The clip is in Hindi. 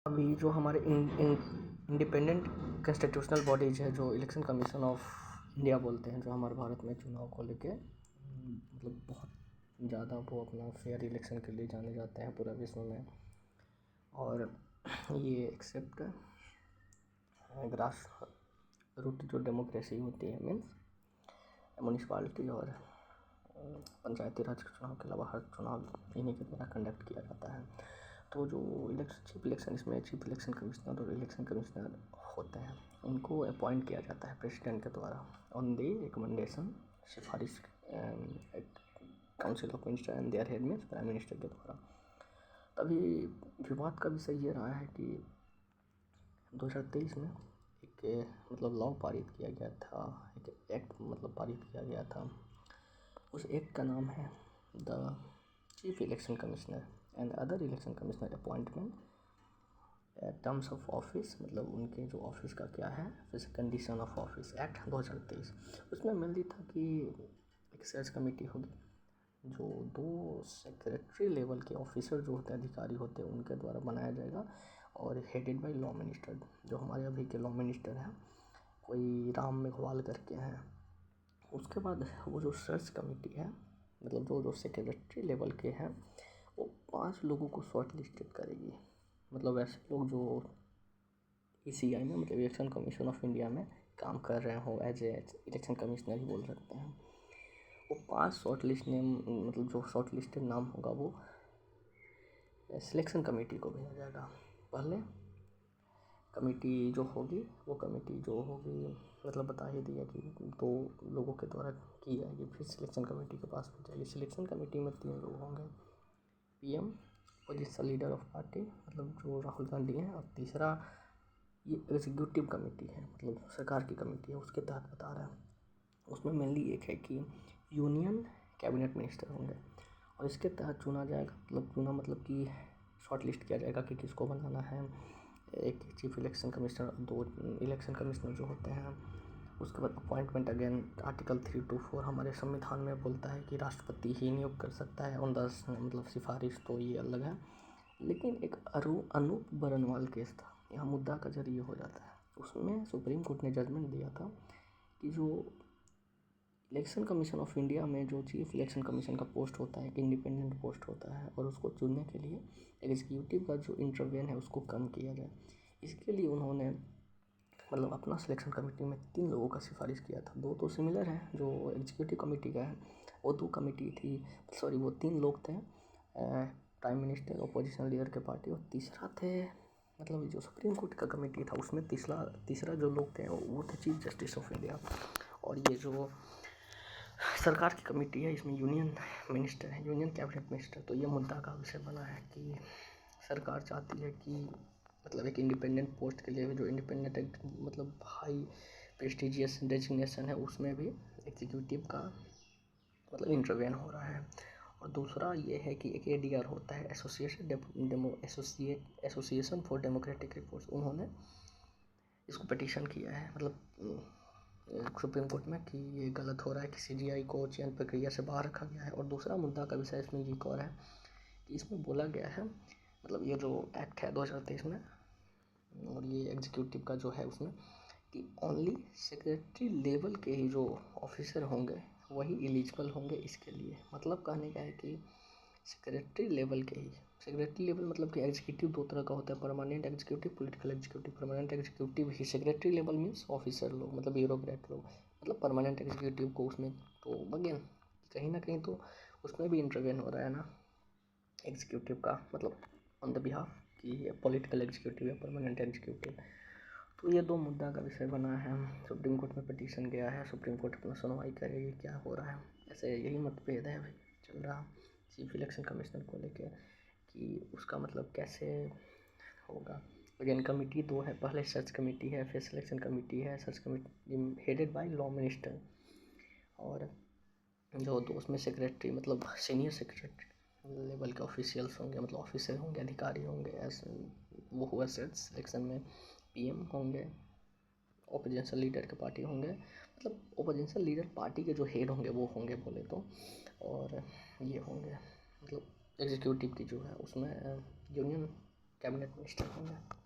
अभी जो हमारे इंडिपेंडेंट कॉन्स्टिट्यूशनल बॉडीज है, जो इलेक्शन कमीशन ऑफ इंडिया बोलते हैं, जो हमारे भारत में चुनाव को लेके मतलब बहुत ज़्यादा वो अपना फेयर इलेक्शन के लिए जाने जाते हैं पूरे विश्व में। और ये एक्सेप्ट ग्रास रूट जो डेमोक्रेसी होती है, मीन्स म्यूनिसिपालिटी और पंचायती राज के चुनाव के अलावा हर चुनाव इन्हीं के द्वारा कंडक्ट किया जाता है। तो जो चीफ इलेक्शन, इसमें चीफ इलेक्शन कमिश्नर और इलेक्शन कमिश्नर होते हैं, उनको अपॉइंट किया जाता है प्रेसिडेंट के द्वारा ऑन दी रिकमेंडेशन, सिफारिश council of minister and their head means prime minister के द्वारा। तभी विवाद का विषय ये रहा है कि 2023 में एक मतलब लॉ पारित किया गया था, एक एक्ट मतलब पारित किया गया था। उस एक्ट का नाम है the chief election commissioner and other election commissioner appointment terms of office, मतलब उनके जो ऑफिस का क्या है, फिर कंडीशन ऑफ ऑफिस एक्ट 2023। उसमें मेनली था कि एक सर्च कमेटी होगी, जो 2 सेक्रेटरी लेवल के ऑफिसर जो होते हैं, अधिकारी होते हैं, उनके द्वारा बनाया जाएगा और हेडेड बाय लॉ मिनिस्टर। जो हमारे अभी के लॉ मिनिस्टर हैं, कोई राम मेघवाल करके हैं। उसके बाद वो जो सर्च कमेटी है, मतलब जो सेक्रेटरी लेवल के हैं, वो 5 लोगों को शॉर्ट लिस्टेड करेगी। मतलब ऐसे लोग जो ECI में, मतलब इलेक्शन कमीशन ऑफ इंडिया में काम कर रहे हो, एज ए इलेक्शन कमिश्नर ही बोल सकते हैं। वो 5 शॉर्ट लिस्ट नेम, मतलब जो शॉर्ट लिस्टेड नाम होगा वो सिलेक्शन कमेटी को भेजा जाएगा। पहले कमेटी जो होगी, वो कमेटी जो होगी मतलब बता ही दिया कि 2 लोगों के द्वारा की जाएगी, फिर सिलेक्शन कमेटी के पास हो जाएगी। सिलेक्शन कमेटी में 3 लोग होंगे, PM position leader of party, मतलब जो राहुल गांधी हैं, और तीसरा ये एग्जीक्यूटिव कमेटी है, मतलब सरकार की कमेटी है, उसके तहत बता रहे हैं। उसमें मेनली एक है कि यूनियन कैबिनेट मिनिस्टर होंगे और इसके तहत चुना जाएगा, मतलब कि शॉर्ट लिस्ट किया जाएगा कि किसको बनाना है। एक chief election commissioner, 2 election commissioner जो होते हैं। उसके बाद अपॉइंटमेंट अगेन आर्टिकल 324 हमारे संविधान में बोलता है कि राष्ट्रपति ही नियुक्त कर सकता है ऑन द मतलब सिफारिश, तो ये अलग है। लेकिन एक अनूप बरनवाल केस था, यहाँ मुद्दा का जरिए हो जाता है। उसमें सुप्रीम कोर्ट ने जजमेंट दिया था कि जो इलेक्शन कमीशन ऑफ इंडिया में जो चीफ इलेक्शन कमीशन का पोस्ट होता है, एक इंडिपेंडेंट पोस्ट होता है, और उसको चुनने के लिए एग्जीक्यूटिव का जो इंटरवेन है उसको कम किया जाए। इसके लिए उन्होंने मतलब अपना सिलेक्शन कमेटी में 3 लोगों का सिफारिश किया था। 2 तो सिमिलर हैं, जो एग्जीक्यूटिव कमेटी का है, वो 2 कमेटी थी, सॉरी वो 3 लोग थे, प्राइम मिनिस्टर, अपोजिशन लीडर के पार्टी, और तीसरा थे मतलब जो सुप्रीम कोर्ट का कमेटी था, उसमें तीसरा जो लोग थे वो थे चीफ जस्टिस ऑफ इंडिया। और ये जो सरकार की कमेटी है, इसमें यूनियन मिनिस्टर है, यूनियन कैबिनेट मिनिस्टर। तो ये मुद्दा का विषय बना है कि सरकार चाहती है कि मतलब एक इंडिपेंडेंट पोस्ट के लिए जो इंडिपेंडेंट मतलब हाई प्रेस्टिजियस डेजिग्नेशन है, उसमें भी एग्जीक्यूटिव का मतलब इंटरवेन हो रहा है। और दूसरा ये है कि एक ADR होता है, एसोसिएशन फॉर डेमोक्रेटिक रिफॉर्म्स। उन्होंने इसको पिटीशन किया है, मतलब सुप्रीम कोर्ट में, कि ये गलत हो रहा है कि CGI को चयन प्रक्रिया से बाहर रखा गया है। और दूसरा मुद्दा का विषय इसमें ये और है कि इसमें बोला गया है, मतलब ये जो एक्ट है 2023 में, और ये एग्जीक्यूटिव का जो है उसमें, कि ओनली सेक्रेटरी लेवल के ही जो ऑफिसर होंगे वही एलिजिबल होंगे इसके लिए। मतलब कहने का है कि सेक्रेटरी लेवल के ही, सेक्रेटरी लेवल मतलब कि एग्जीक्यूटिव 2 तरह का होता है, permanent executive, political executive. Permanent executive ही सेक्रेटरी लेवल मीन्स ऑफिसर लोग, मतलब ब्यूरोक्रेट लोग, मतलब परमानेंट एग्जीक्यूटिव को उसमें तो अगेन कहीं ना कहीं तो उसमें भी इंटरवेन हो रहा है ना एग्जीक्यूटिव का, मतलब ऑन द बिहाफ कि ये पॉलिटिकल एग्जीक्यूटिव या परमानेंट एग्जीक्यूटिव। तो ये 2 मुद्दा का विषय बना है। सुप्रीम कोर्ट में पिटीशन गया है, सुप्रीम कोर्ट अपना सुनवाई करेगी क्या हो रहा है। ऐसे यही मतभेद है अभी चल रहा चीफ इलेक्शन कमिश्नर को लेके कि उसका मतलब कैसे होगा। अगेन कमेटी 2 है, पहले सर्च कमेटी है, फिर सिलेक्शन कमेटी है। Search committee headed by law minister, और जो 2 उसमें सेक्रेटरी मतलब सीनियर सेक्रेटरी लेवल के ऑफिशियल्स होंगे, मतलब ऑफिसर होंगे, अधिकारी होंगे। ऐसे वो हुआ सिलेक्शन में PM होंगे, ओपोजिशन लीडर के पार्टी होंगे, मतलब ओपोजिशन लीडर पार्टी के जो हेड होंगे वो होंगे बोले तो। और ये होंगे मतलब एग्जीक्यूटिव की जो है उसमें यूनियन कैबिनेट मिनिस्टर होंगे।